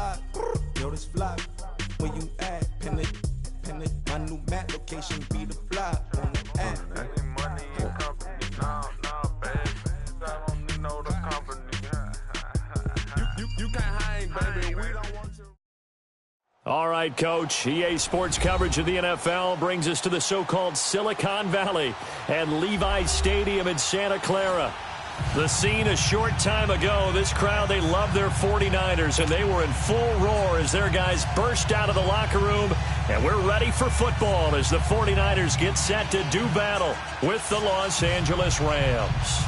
slide. Yo, this fly. Where you at? Pin it. My new mat location be the fly on the app. Money and company, no, baby. I don't need no other company. You can't hang, baby. We don't want you. All right, Coach. EA Sports coverage of the NFL brings us to the so-called Silicon Valley and Levi's Stadium in Santa Clara. The scene a short time ago, this crowd, they love their 49ers, and they were in full roar as their guys burst out of the locker room, and we're ready for football as the 49ers get set to do battle with the Los Angeles Rams.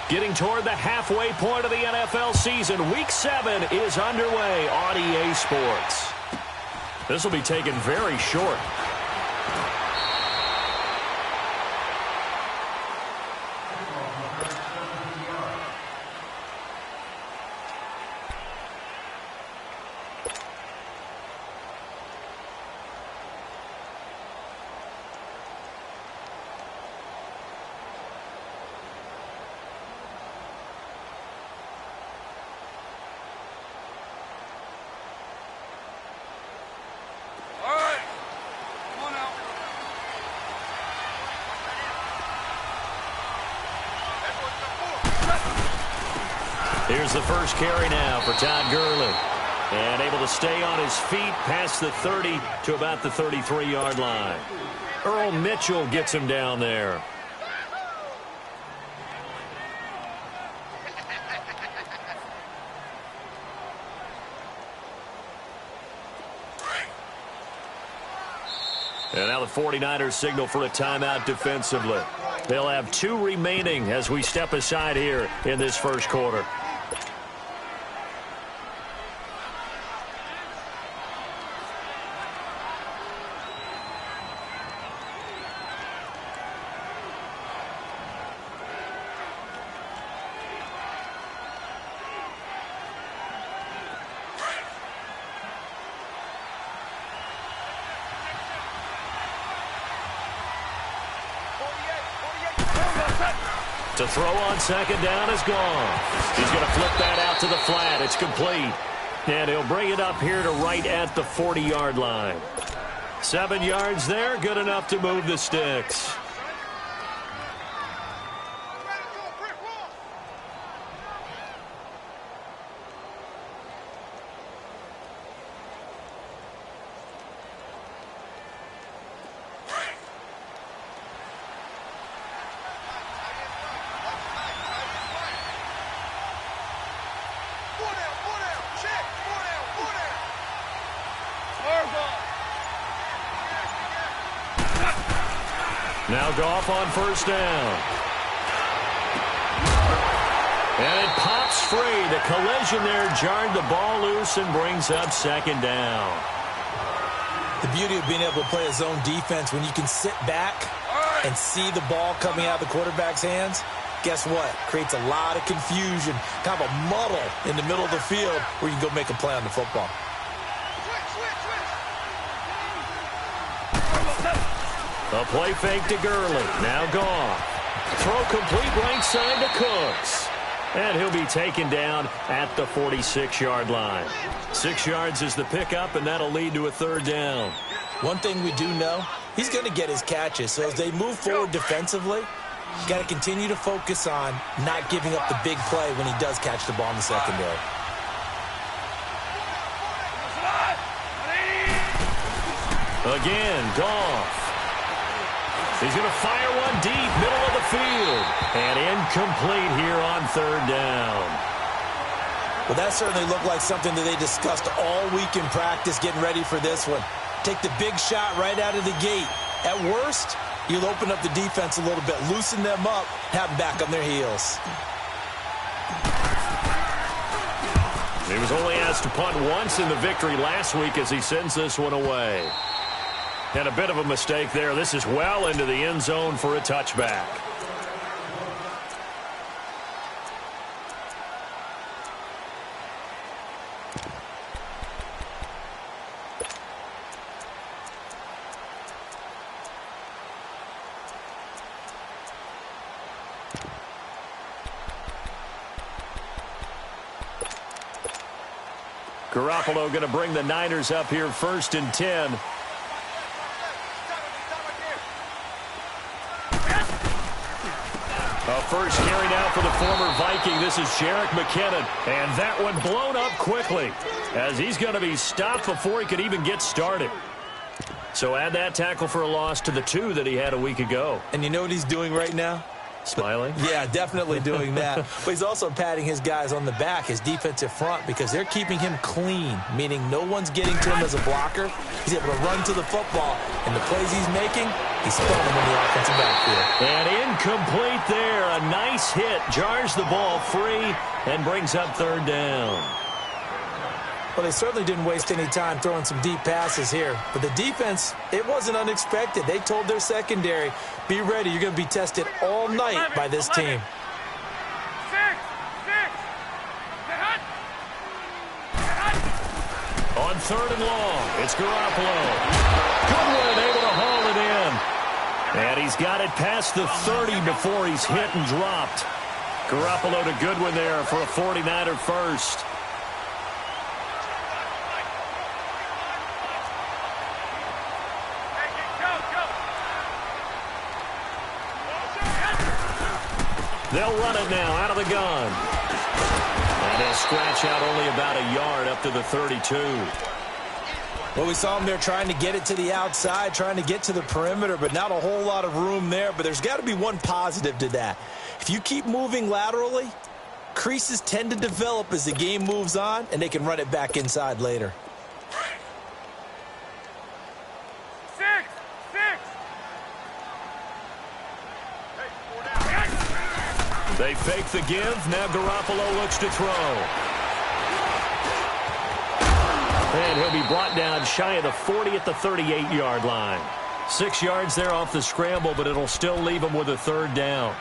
Getting toward the halfway point of the NFL season, Week 7 is underway on EA Sports. This will be taken very short. Here's the first carry now for Todd Gurley. And able to stay on his feet past the 30 to about the 33-yard line. Earl Mitchell gets him down there. And now the 49ers signal for a timeout defensively. They'll have 2 remaining as we step aside here in this first quarter. To throw on second down is gone. He's going to flip that out to the flat. It's complete. And he'll bring it up here to right at the 40-yard line. 7 yards there, good enough to move the sticks. Now Goff on first down. And it pops free. The collision there jarred the ball loose and brings up second down. The beauty of being able to play a zone defense when you can sit back and see the ball coming out of the quarterback's hands, guess what? Creates a lot of confusion, kind of a muddle in the middle of the field where you can go make a play on the football. A play fake to Gurley. Now Goff. Throw complete right side to Cooks. And he'll be taken down at the 46-yard line. 6 yards is the pickup, and that'll lead to a third down. One thing we do know, he's going to get his catches. So as they move forward defensively, you got to continue to focus on not giving up the big play when he does catch the ball in the secondary. Again, Goff. He's going to fire one deep, middle of the field. And incomplete here on third down. Well, that certainly looked like something that they discussed all week in practice getting ready for this one. Take the big shot right out of the gate. At worst, you'll open up the defense a little bit, loosen them up, have them back on their heels. He was only asked to punt once in the victory last week as he sends this one away. And a bit of a mistake there. This is well into the end zone for a touchback. Garoppolo going to bring the Niners up here 1st and 10. A first carry now for the former Viking. This is Jerick McKinnon. And that one blown up quickly as he's going to be stopped before he could even get started. So add that tackle for a loss to the 2 that he had a week ago. And you know what he's doing right now? Smiling? Yeah, definitely doing that. But he's also patting his guys on the back, his defensive front, because they're keeping him clean, meaning no one's getting to him as a blocker. He's able to run to the football, and the plays he's making, he's throwing them in the offensive backfield. And incomplete there. A nice hit. Jars the ball free and brings up 3rd down. Well, they certainly didn't waste any time throwing some deep passes here. But the defense, it wasn't unexpected. They told their secondary, be ready. You're going to be tested all night by this team. On 3rd and long, it's Garoppolo. Goodwin able to haul it in. And he's got it past the 30 before he's hit and dropped. Garoppolo to Goodwin there for a 49er first. They'll run it now out of the gun. And they'll scratch out only about a yard up to the 32. Well, we saw him there trying to get it to the outside, trying to get to the perimeter, but not a whole lot of room there. But there's got to be one positive to that. If you keep moving laterally, creases tend to develop as the game moves on, and they can run it back inside later. They fake the give. Now Garoppolo looks to throw. And he'll be brought down shy of the 40 at the 38-yard line. 6 yards there off the scramble, but it'll still leave him with a 3rd down.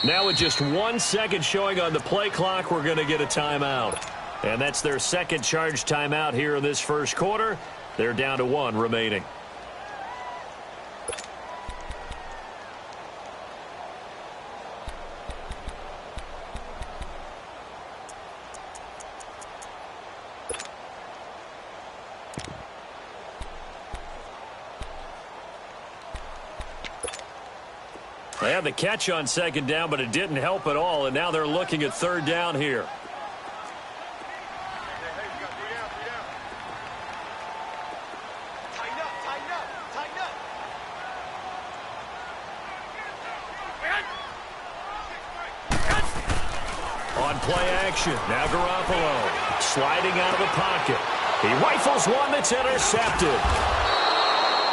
Now with just 1 second showing on the play clock, we're going to get a timeout. And that's their second charge timeout here in this first quarter. They're down to 1 remaining. They had the catch on 2nd down, but it didn't help at all, and now they're looking at 3rd down here. On play action, now Garoppolo sliding out of the pocket. He rifles one that's intercepted.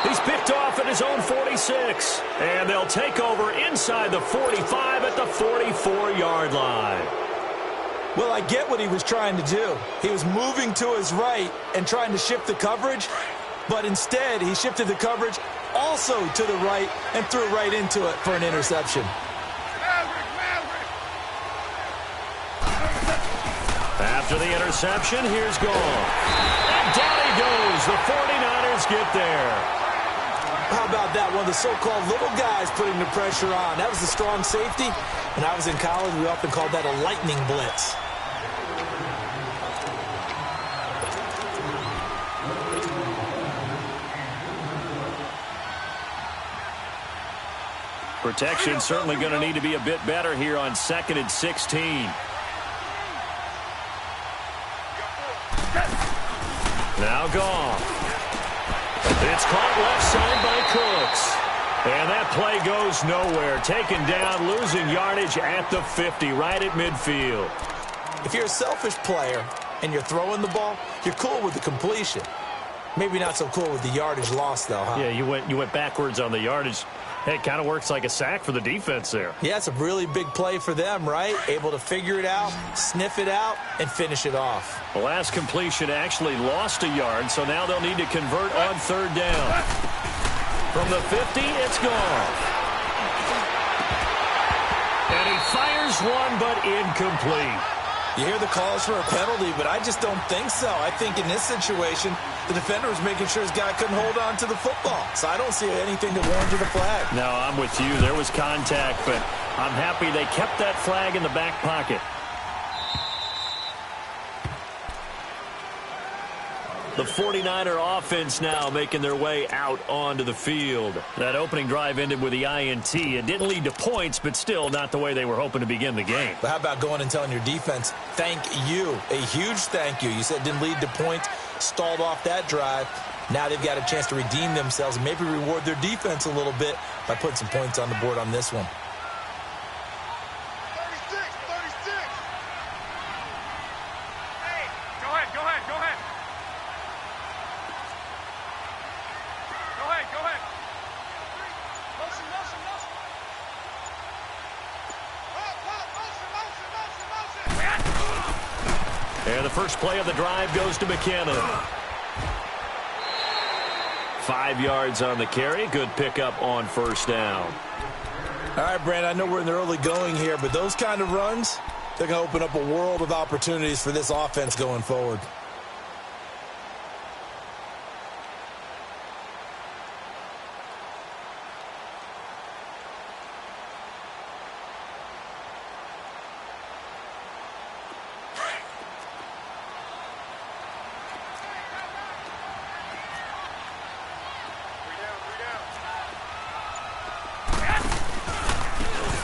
He's picked off at his own 46. And they'll take over inside the 45 at the 44-yard line. Well, I get what he was trying to do. He was moving to his right and trying to shift the coverage, but instead he shifted the coverage also to the right and threw right into it for an interception. After the interception, here's Gall. And down he goes. The 49ers get there. How about that? One of the so-called little guys putting the pressure on. That was the strong safety. When I was in college, we often called that a lightning blitz. Protection certainly going to need to be a bit better here on 2nd and 16. Now Goff. It's caught left side by Cooks. And that play goes nowhere. Taken down, losing yardage at the 50, right at midfield. If you're a selfish player and you're throwing the ball, you're cool with the completion. Maybe not so cool with the yardage loss, though, huh? Yeah, you went backwards on the yardage. Hey, it kind of works like a sack for the defense there. Yeah, it's a really big play for them, right? Able to figure it out, sniff it out, and finish it off. The last completion actually lost a yard, so now they'll need to convert on 3rd down. From the 50, it's gone. And he fires one, but incomplete. You hear the calls for a penalty, but I just don't think so. I think in this situation, the defender was making sure his guy couldn't hold on to the football. So I don't see anything to warrant a flag. No, I'm with you. There was contact, but I'm happy they kept that flag in the back pocket. The 49er offense now making their way out onto the field. That opening drive ended with the INT. It didn't lead to points, but still not the way they were hoping to begin the game. But how about going and telling your defense, thank you, a huge thank you. You said it didn't lead to points, stalled off that drive. Now they've got a chance to redeem themselves and maybe reward their defense a little bit by putting some points on the board on this one. And the first play of the drive goes to McKinnon. 5 yards on the carry. Good pickup on 1st down. All right, Brandon, I know we're in the early going here, but those kind of runs, they're going to open up a world of opportunities for this offense going forward.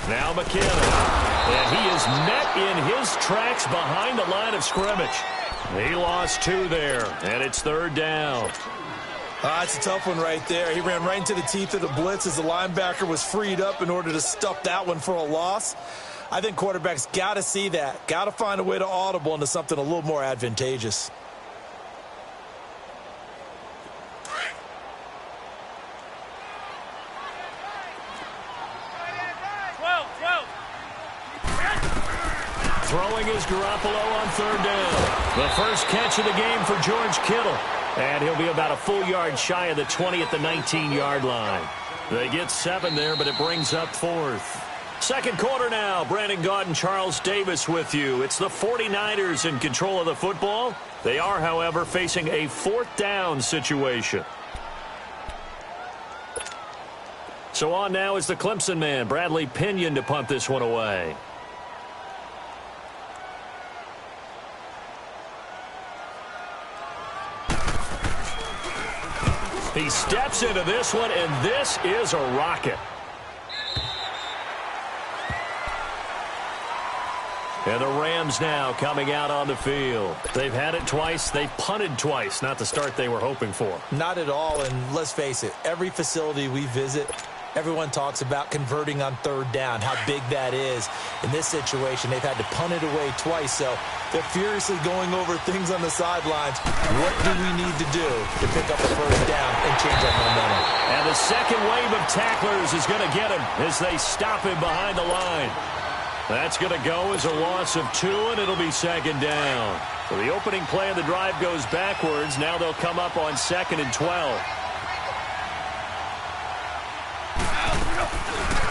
Now McKinnon, and he is met in his tracks behind the line of scrimmage. He lost 2 there, and it's 3rd down. That's a tough one right there. He ran right into the teeth of the blitz as the linebacker was freed up in order to stuff that one for a loss. I think quarterbacks got to see that, got to find a way to audible into something a little more advantageous. Throwing is Garoppolo on 3rd down. The first catch of the game for George Kittle. And he'll be about a full yard shy of the 20 at the 19-yard line. They get 7 there, but it brings up 4th. Second quarter now. Brandon Gaudin and Charles Davis with you. It's the 49ers in control of the football. They are, however, facing a 4th down situation. So on now is the Clemson man, Bradley Pinion, to punt this one away. He steps into this one, and this is a rocket. And the Rams now coming out on the field. They've had it twice. They've punted twice. Not the start they were hoping for. Not at all, and let's face it, every facility we visit, everyone talks about converting on 3rd down, how big that is. In this situation, they've had to punt it away twice, so they're furiously going over things on the sidelines. What do we need to do to pick up a 1st down and change our momentum? And the second wave of tacklers is going to get him as they stop him behind the line. That's going to go as a loss of 2, and it'll be 2nd down. So the opening play of the drive goes backwards. Now they'll come up on 2nd and 12.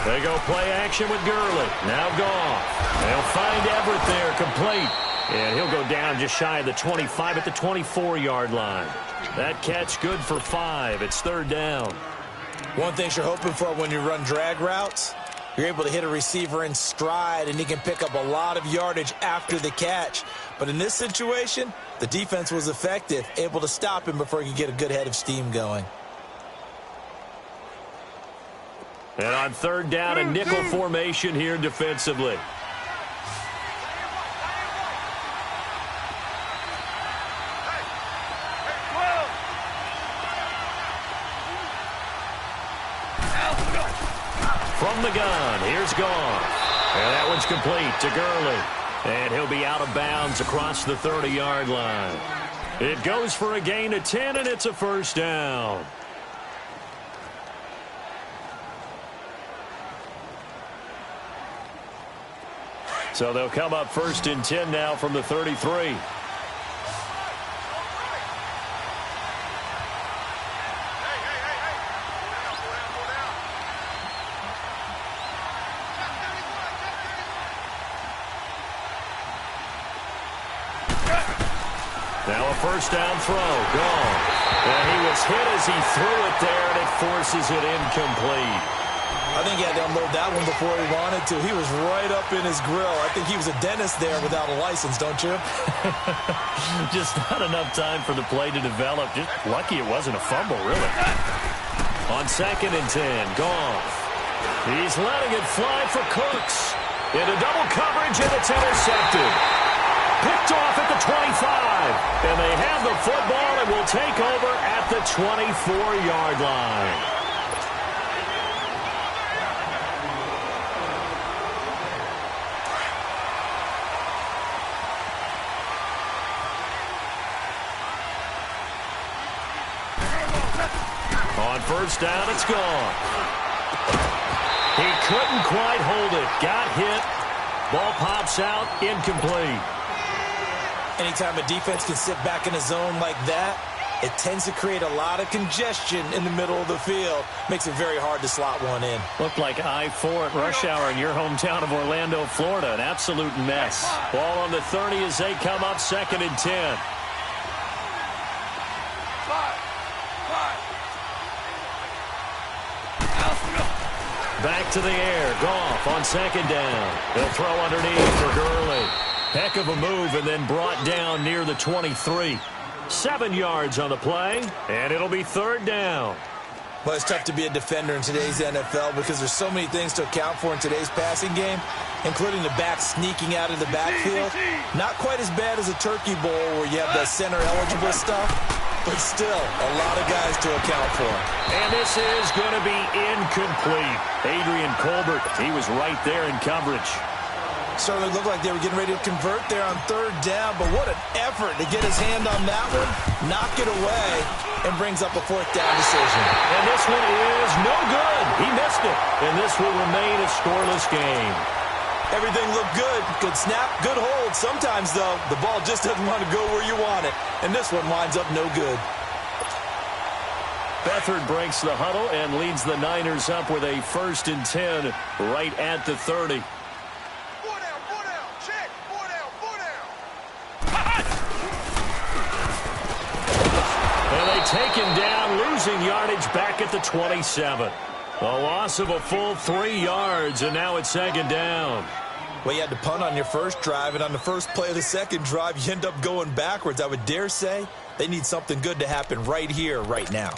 They go play action with Gurley. Now Goff. They'll find Everett there, complete. And he'll go down just shy of the 25 at the 24-yard line. That catch good for 5. It's 3rd down. One thing you're hoping for when you run drag routes, you're able to hit a receiver in stride, and he can pick up a lot of yardage after the catch. But in this situation, the defense was effective, able to stop him before he could get a good head of steam going. And on third down, a nickel formation here defensively. From the gun, here's Goff. And that one's complete to Gurley. And he'll be out of bounds across the 30-yard line. It goes for a gain of 10, and it's a first down. So they'll come up first and 10 now from the 33. Now a first down throw. Gone. And he was hit as he threw it there, and it forces it incomplete. I think he had to unload that one before he wanted to. He was right up in his grill. I think he was a dentist there without a license, don't you? Just not enough time for the play to develop. Just lucky it wasn't a fumble, really. On second and 10, Goff. He's letting it fly for Cooks. Into double coverage, and it's intercepted. Picked off at the 25. And they have the football and will take over at the 24-yard line. On first down, it's gone. He couldn't quite hold it. Got hit. Ball pops out. Incomplete. Anytime a defense can sit back in a zone like that, it tends to create a lot of congestion in the middle of the field. Makes it very hard to slot one in. Looked like I-4 at rush hour in your hometown of Orlando, Florida. An absolute mess. Ball on the 30 as they come up second and 10. Back to the air. Goff on second down. They'll throw underneath for Gurley. Heck of a move, and then brought down near the 23. 7 yards on the play, and it'll be third down. Well, it's tough to be a defender in today's NFL because there's so many things to account for in today's passing game, including the back sneaking out of the backfield. Not quite as bad as a turkey bowl where you have the center-eligible stuff, but still a lot of guys to account for. And this is going to be incomplete. Adrian Colbert, he was right there in coverage. Certainly looked like they were getting ready to convert there on third down, but what an effort to get his hand on that one, knock it away, and brings up a fourth down decision. And this one is no good. He missed it, and this will remain a scoreless game. Everything looked good. Good snap, good hold. Sometimes, though, the ball just doesn't want to go where you want it, and this one winds up no good. Beathard breaks the huddle and leads the Niners up with a first and 10 right at the 30. Take him down, losing yardage back at the 27. A loss of a full 3 yards, and now it's second down. Well, you had to punt on your first drive, and on the first play of the second drive, you end up going backwards. I would dare say they need something good to happen right here, right now.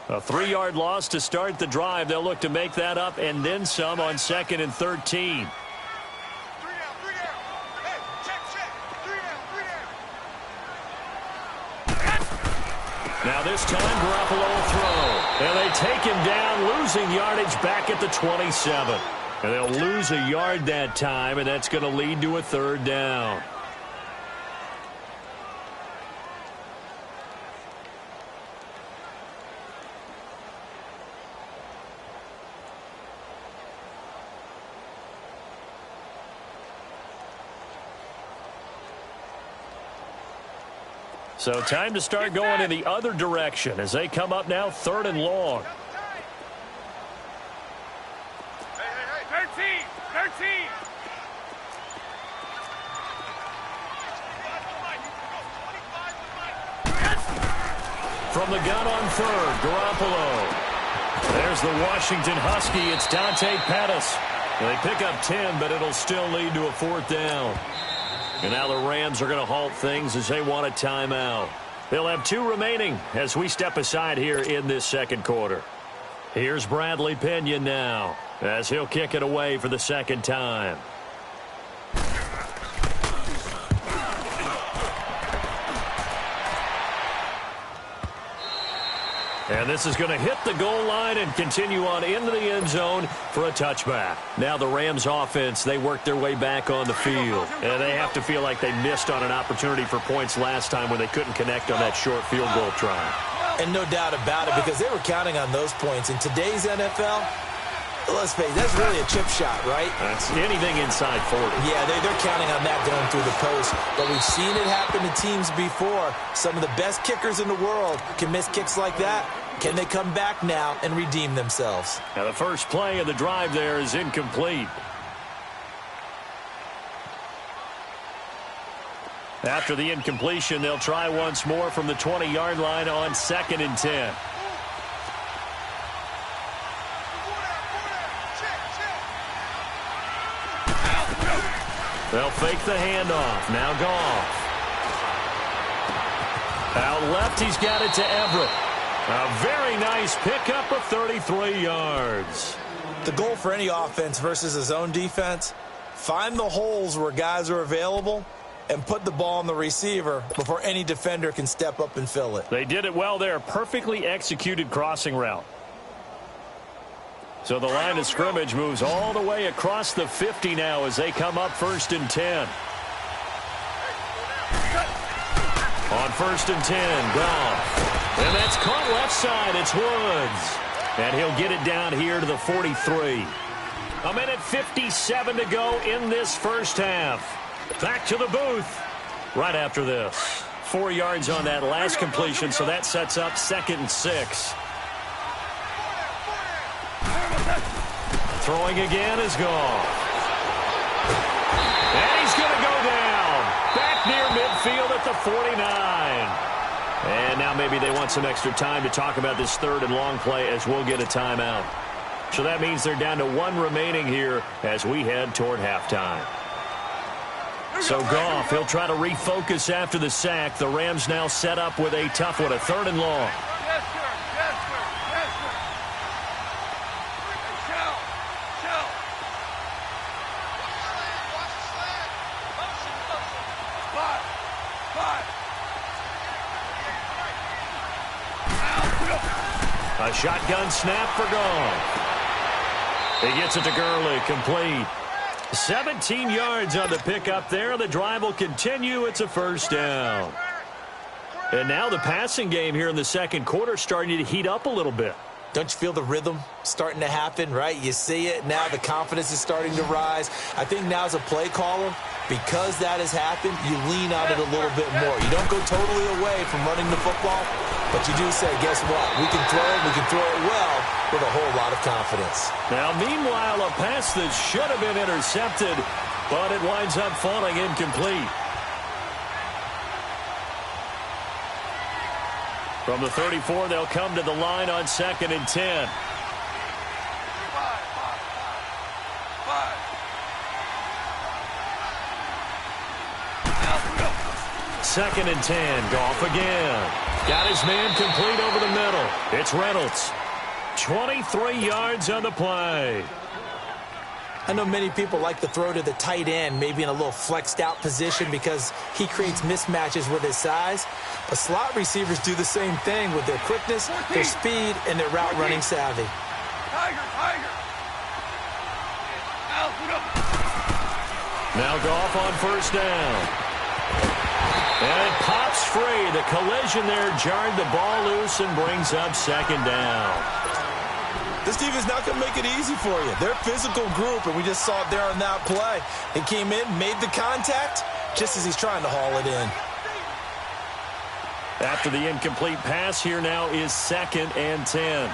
A 3-yard loss to start the drive. They'll look to make that up and then some on second and 13. Now this time, Garoppolo will throw. And they take him down, losing yardage back at the 27. And they'll lose a yard that time, and that's going to lead to a third down. So time to start going in the other direction as they come up now third and long. 13. From the gun on third, Garoppolo. There's the Washington Husky. It's Dante Pettis. They pick up 10, but it'll still lead to a fourth down. And now the Rams are going to halt things as they want a timeout. They'll have 2 remaining as we step aside here in this second quarter. Here's Bradley Pinion now, as he'll kick it away for the second time. And this is going to hit the goal line and continue on into the end zone for a touchback. Now the Rams offense, they work their way back on the field. And they have to feel like they missed on an opportunity for points last time when they couldn't connect on that short field goal try. And no doubt about it, because they were counting on those points. In today's NFL, let's face it, that's really a chip shot, right? That's anything inside 40. Yeah, they're counting on that going through the post. But we've seen it happen to teams before. Some of the best kickers in the world can miss kicks like that. Can they come back now and redeem themselves? Now the first play of the drive there is incomplete. After the incompletion, they'll try once more from the 20-yard line on 2nd and 10. They'll fake the handoff. Now Goff. Out left, he's got it to Everett. A very nice pickup of 33 yards. The goal for any offense versus a zone defense, find the holes where guys are available and put the ball on the receiver before any defender can step up and fill it. They did it well there. Perfectly executed crossing route. So the line of scrimmage moves all the way across the 50 now as they come up 1st and 10. On 1st and 10, Goff. And that's caught left side. It's Woods. And he'll get it down here to the 43. 1:57 to go in this first half. Back to the booth right after this. 4 yards on that last completion, so that sets up 2nd and 6. Throwing again is Goff. And he's going to go down. Back near midfield at the 49. And now maybe they want some extra time to talk about this 3rd and long play as we'll get a timeout. So that means they're down to 1 remaining here as we head toward halftime. So Goff, he'll try to refocus after the sack. The Rams now set up with a tough one, a 3rd and long. Yes, sir. Yes, sir. Yes, sir. Shell. Shell. Watch the slant. Motion. Spot. A shotgun snap for Goff. He gets it to Gurley, complete. 17 yards on the pickup there. The drive will continue. It's a 1st down. And now the passing game here in the second quarter starting to heat up a little bit. Don't you feel the rhythm starting to happen, right? You see it. Now the confidence is starting to rise. I think now as a play caller, because that has happened, you lean on it a little bit more. You don't go totally away from running the football, but you do say, guess what? We can throw it well with a whole lot of confidence. Now, meanwhile, a pass that should have been intercepted, but it winds up falling incomplete. From the 34, they'll come to the line on 2nd and 10. 2nd and 10. Goff again. Got his man complete over the middle. It's Reynolds. 23 yards on the play. I know many people like to throw to the tight end, maybe in a little flexed out position because he creates mismatches with his size. But slot receivers do the same thing with their quickness, their speed, and their route running savvy. Now Goff on 1st down. And it pops free. The collision there jarred the ball loose and brings up 2nd down. This defense not going to make it easy for you. They're a physical group, and we just saw it there on that play. He came in, made the contact, just as he's trying to haul it in. After the incomplete pass, here now is 2nd and 10.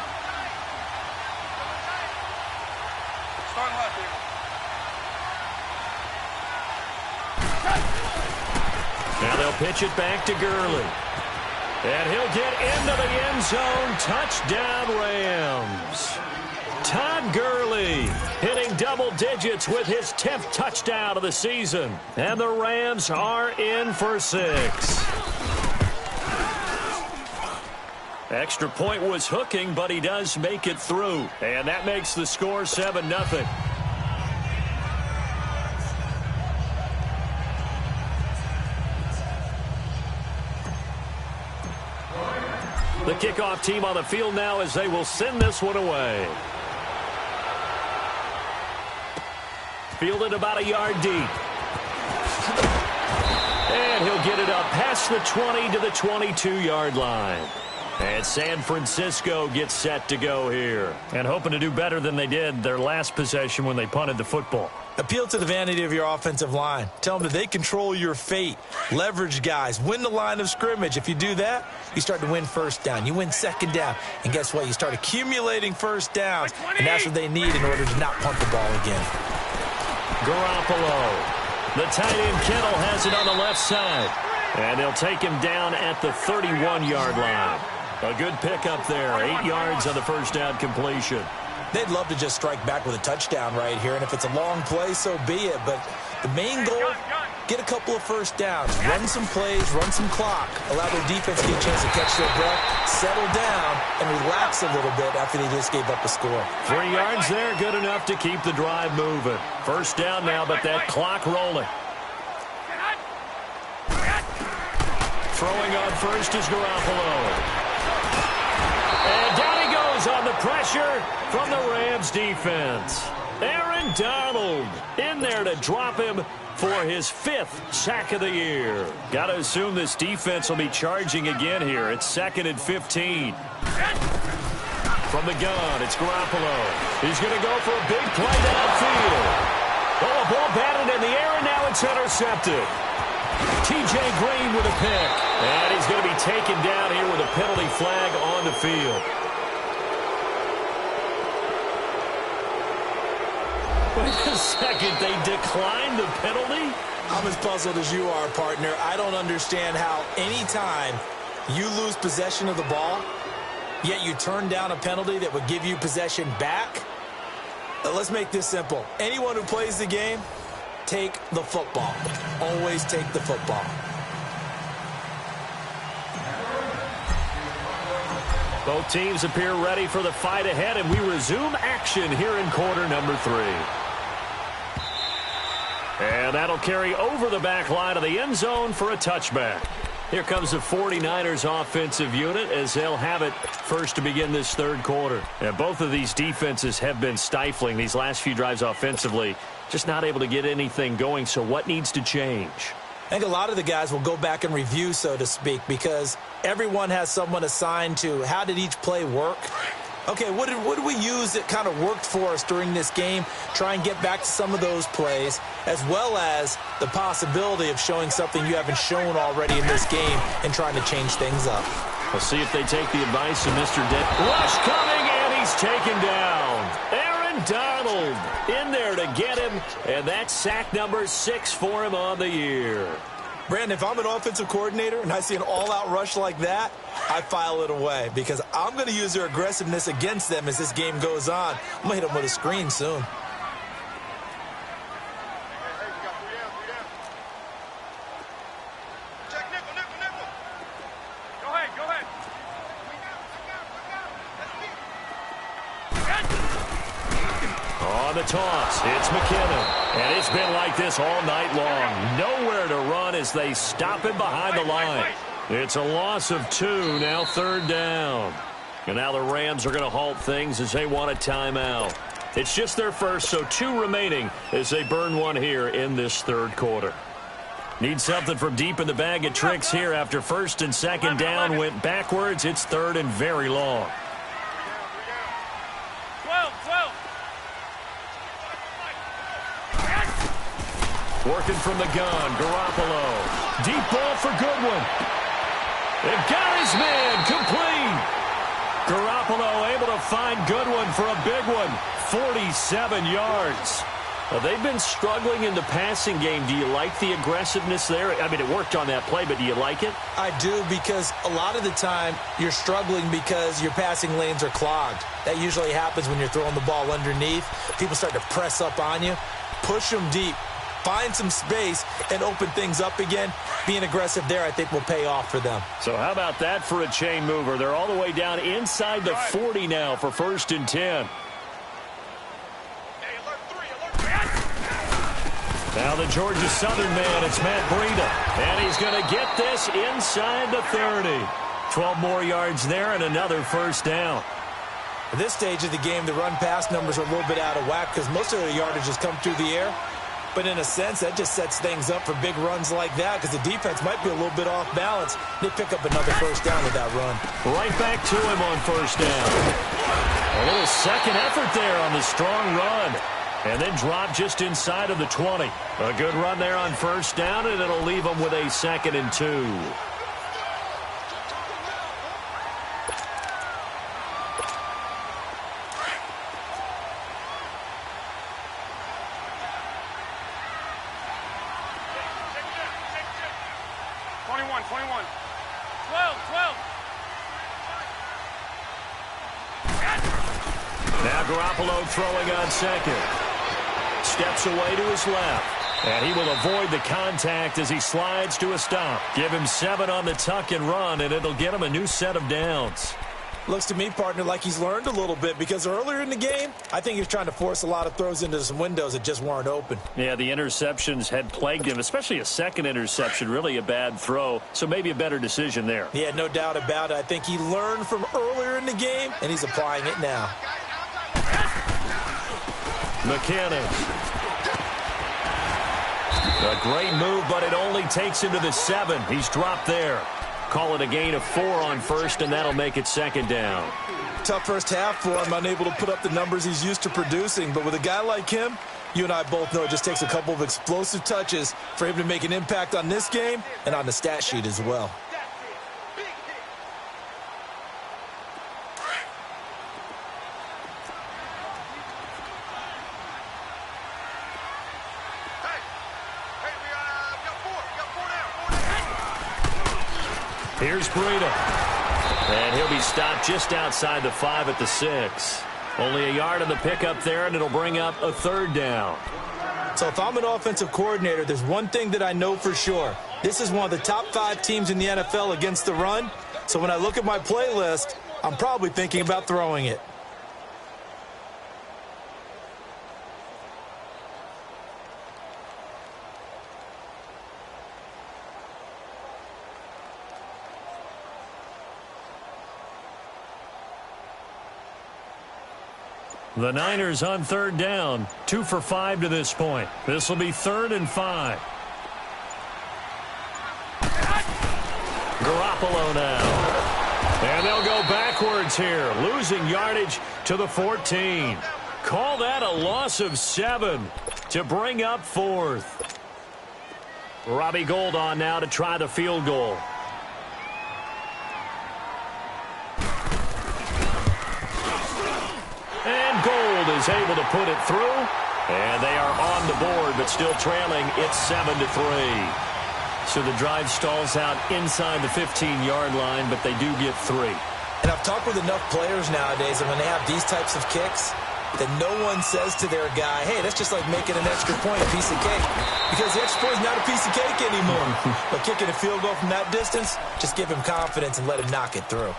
Now they'll pitch it back to Gurley. And he'll get into the end zone. Touchdown, Rams. Todd Gurley hitting double digits with his 10th touchdown of the season. And the Rams are in for 6. Extra point was hooking, but he does make it through. And that makes the score 7-0. The kickoff team on the field now as they will send this one away. Fielded about a yard deep. And he'll get it up past the 20 to the 22-yard line. And San Francisco gets set to go here. And hoping to do better than they did their last possession when they punted the football. Appeal to the vanity of your offensive line. Tell them that they control your fate. Leverage guys. Win the line of scrimmage. If you do that, you start to win first down. You win second down. And guess what? You start accumulating first downs. And that's what they need in order to not punt the ball again. Garoppolo. The tight end Kittle has it on the left side. And they'll take him down at the 31-yard line. A good pickup there. 8 yards on the first down completion. They'd love to just strike back with a touchdown right here. And if it's a long play, so be it. But the main goal, get a couple of first downs. Run some plays, run some clock. Allow their defense to get a chance to catch their breath, settle down, and relax a little bit after they just gave up a score. 3 yards there, good enough to keep the drive moving. First down now, but that clock rolling. Throwing on first is Garoppolo. And down he goes on the pressure from the Rams defense. Aaron Donald in there to drop him for his 5th sack of the year. Got to assume this defense will be charging again here. It's 2nd and 15. From the gun, it's Garoppolo. He's going to go for a big play downfield. Oh, a ball batted in the air, and now it's intercepted. T.J. Green with a pick. And he's going to be taken down here with a penalty flag on the field. Wait a second, they declined the penalty? I'm as puzzled as you are, partner. I don't understand how anytime you lose possession of the ball, yet you turn down a penalty that would give you possession back. Let's make this simple. Anyone who plays the game, take the football. Always take the football. Both teams appear ready for the fight ahead, and we resume action here in quarter number 3. And that'll carry over the back line of the end zone for a touchback. Here comes the 49ers offensive unit as they'll have it first to begin this third quarter. And both of these defenses have been stifling these last few drives offensively. Just not able to get anything going, so what needs to change? I think a lot of the guys will go back and review, so to speak, because everyone has someone assigned to how did each play work. Okay, what did we use that kind of worked for us during this game? Try and get back to some of those plays, as well as the possibility of showing something you haven't shown already in this game and trying to change things up. We'll see if they take the advice of Mr. Rush coming, and he's taken down. Aaron Donald in there to get him, and that's sack number 6 for him on the year. Brandon, if I'm an offensive coordinator and I see an all-out rush like that, I file it away because I'm going to use their aggressiveness against them as this game goes on. I'm going to hit them with a screen soon. On the toss, it's McKinnon. And it's been like this all night long. Nowhere to run as they stop him behind the line. It's a loss of 2, now 3rd down. And now the Rams are going to halt things as they want a timeout. It's just their first, so 2 remaining as they burn one here in this third quarter. Need something from deep in the bag of tricks here after 1st and 2nd down went backwards. It's 3rd and very long. Working from the gun, Garoppolo. Deep ball for Goodwin. And got his man complete. Garoppolo able to find Goodwin for a big one. 47 yards. Well, they've been struggling in the passing game. Do you like the aggressiveness there? I mean, it worked on that play, but do you like it? I do, because a lot of the time you're struggling because your passing lanes are clogged. That usually happens when you're throwing the ball underneath. People start to press up on you. Push them deep. find some space and open things up again. Being aggressive there, I think, will pay off for them. So how about that for a chain mover? They're all the way down inside the 40 now for 1st and 10. Now the Georgia Southern man, it's Matt Breida. And he's going to get this inside the 30. 12 more yards there and another 1st down. At this stage of the game, the run-pass numbers are a little bit out of whack because most of the yardage has come through the air. But in a sense, that just sets things up for big runs like that because the defense might be a little bit off balance. They pick up another 1st down with that run. Right back to him on 1st down. A little second effort there on the strong run. And then drop just inside of the 20. A good run there on 1st down, and it'll leave them with a 2nd and 2. Now Garoppolo throwing on 2nd. Steps away to his left. And he will avoid the contact as he slides to a stop. Give him 7 on the tuck and run, and it'll get him a new set of downs. Looks to me, partner, like he's learned a little bit because earlier in the game, I think he was trying to force a lot of throws into some windows that just weren't open. Yeah, the interceptions had plagued him, especially a 2nd interception, really a bad throw. So maybe a better decision there. Yeah, no doubt about it. I think he learned from earlier in the game, and he's applying it now. McKinnon. A great move, but it only takes him to the 7. He's dropped there. Call it a gain of 4 on 1st, and that'll make it 2nd down. Tough first half for him, unable to put up the numbers he's used to producing. But with a guy like him, you and I both know it just takes a couple of explosive touches for him to make an impact on this game and on the stat sheet as well. Here's Breida. And he'll be stopped just outside the 5 at the 6. Only a yard on the pickup there, and it'll bring up a 3rd down. So if I'm an offensive coordinator, there's one thing that I know for sure. This is one of the top 5 teams in the NFL against the run. So when I look at my playlist, I'm probably thinking about throwing it. The Niners on 3rd down. 2 for 5 to this point. This will be 3rd and 5. Garoppolo now. And they'll go backwards here. Losing yardage to the 14. Call that a loss of 7 to bring up 4th. Robbie Gould on now to try the field goal. And Gould is able to put it through. And they are on the board, but still trailing. It's 7-3. So the drive stalls out inside the 15-yard line, but they do get 3. And I've talked with enough players nowadays, and when they have these types of kicks, that no one says to their guy, hey, that's just like making an extra point, a piece of cake. Because the extra point is not a piece of cake anymore. But kicking a field goal from that distance, just give him confidence and let him knock it through.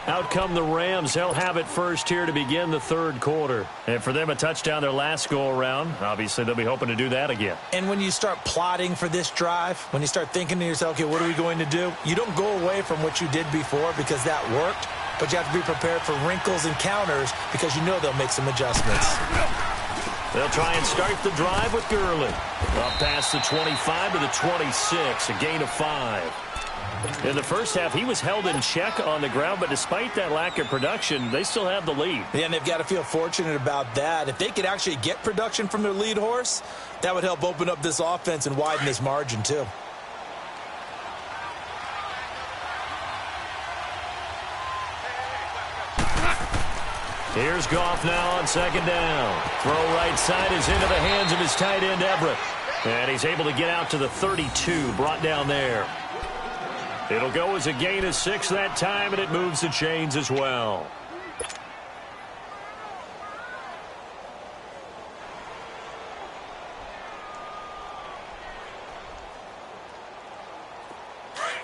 Out come the Rams. They'll have it first here to begin the 3rd quarter. And for them, a touchdown their last go-around. Obviously, they'll be hoping to do that again. And when you start plotting for this drive, when you start thinking to yourself, okay, what are we going to do? You don't go away from what you did before because that worked. But you have to be prepared for wrinkles and counters because you know they'll make some adjustments. They'll try and start the drive with Gurley. Up past the 25 to the 26, a gain of 5. In the first half, he was held in check on the ground, but despite that lack of production, they still have the lead. Yeah, and they've got to feel fortunate about that. If they could actually get production from their lead horse, that would help open up this offense and widen this margin, too. Here's Goff now on 2nd down. Throw right side is into the hands of his tight end, Everett. And he's able to get out to the 32, brought down there. It'll go as a gain of 6 that time, and it moves the chains as well.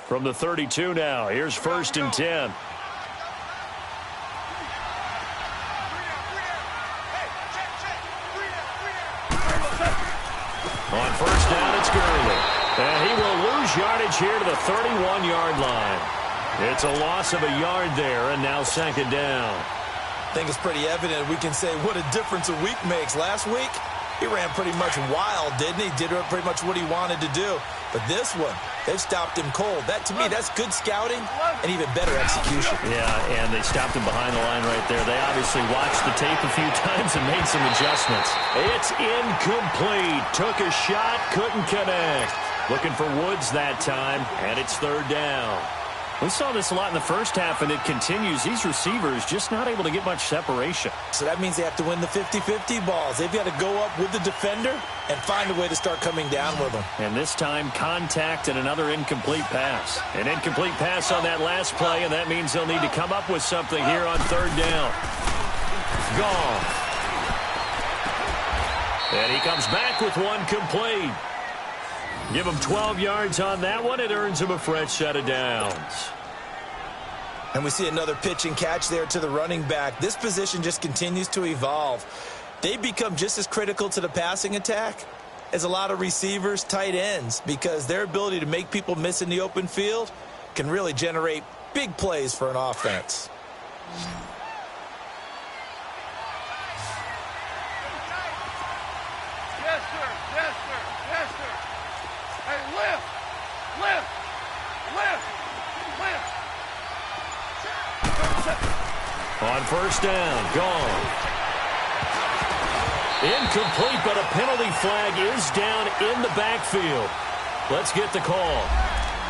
From the 32 now, here's 1st and 10. On 1st down, it's Gurley. And he will lose yardage here to the 31-yard line. It's a loss of a yard there, and now 2nd down. I think it's pretty evident. We can say what a difference a week makes. Last week, he ran pretty much wild, didn't he? Did pretty much what he wanted to do. But this one, they've stopped him cold. That, to me, that's good scouting and even better execution. Yeah, and they stopped him behind the line right there. They obviously watched the tape a few times and made some adjustments. It's incomplete. Took a shot, couldn't connect. Looking for Woods that time, and it's 3rd down. We saw this a lot in the first half, and it continues. These receivers just not able to get much separation. So that means they have to win the 50-50 balls. They've got to go up with the defender and find a way to start coming down with them. And this time, contact and another incomplete pass. An incomplete pass on that last play, and that means they'll need to come up with something here on 3rd down. Gone. And he comes back with one complete. Give him 12 yards on that one. It earns him a fresh set of downs. And we see another pitch and catch there to the running back. This position just continues to evolve. They become just as critical to the passing attack as a lot of receivers, tight ends, because their ability to make people miss in the open field can really generate big plays for an offense. Yes, sir. Yes, sir. Yes, sir. Hey, lift. Lift. Lift. Lift. On 1st down, gone. Incomplete, but a penalty flag is down in the backfield. Let's get the call.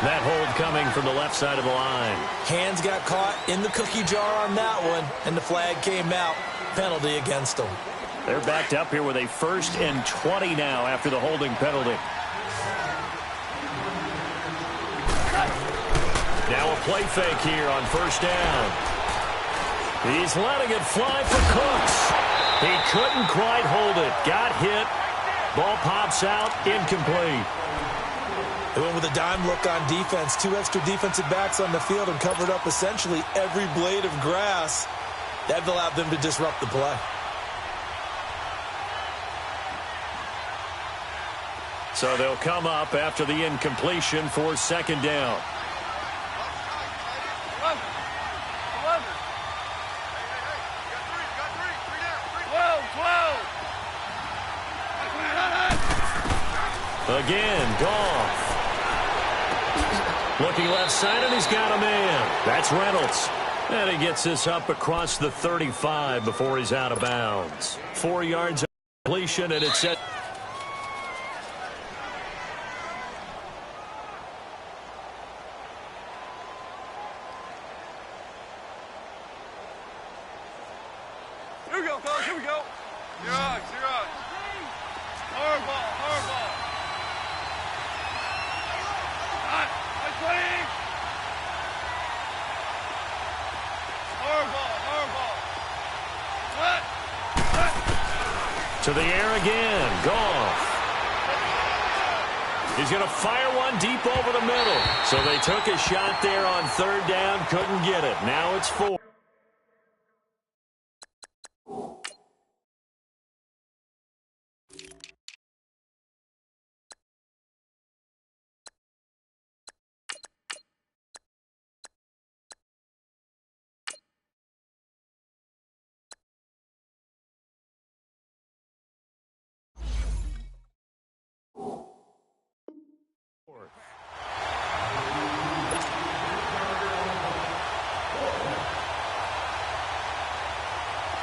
That hold coming from the left side of the line. Hands got caught in the cookie jar on that one, and the flag came out. Penalty against them. They're backed up here with a 1st and 20 now after the holding penalty. Now a play fake here on 1st down. He's letting it fly for Cooks. He couldn't quite hold it. Got hit. Ball pops out. Incomplete. They went with a dime look on defense. 2 extra defensive backs on the field and covered up essentially every blade of grass. That allowed them to disrupt the play. So they'll come up after the incompletion for 2nd down. 12. Again, Goff. Looking left side, and he's got a man. That's Reynolds. And he gets this up across the 35 before he's out of bounds. 4 yards of completion, and it's set. Here we go, fellas. Here we go. Xerox, Xerox. Hardball, hardball. Hot, playing. Hardball, hardball. What? To the air again. Goff. He's going to fire one deep over the middle. So they took a shot there on 3rd down. Couldn't get it. Now it's 4.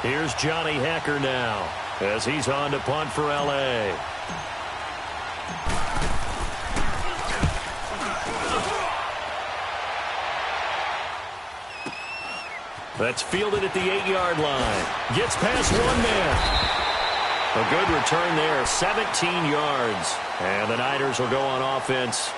Here's Johnny Hecker now as he's on to punt for L.A. That's fielded at the 8-yard line. Gets past one man. A good return there, 17 yards. And the Niners will go on offense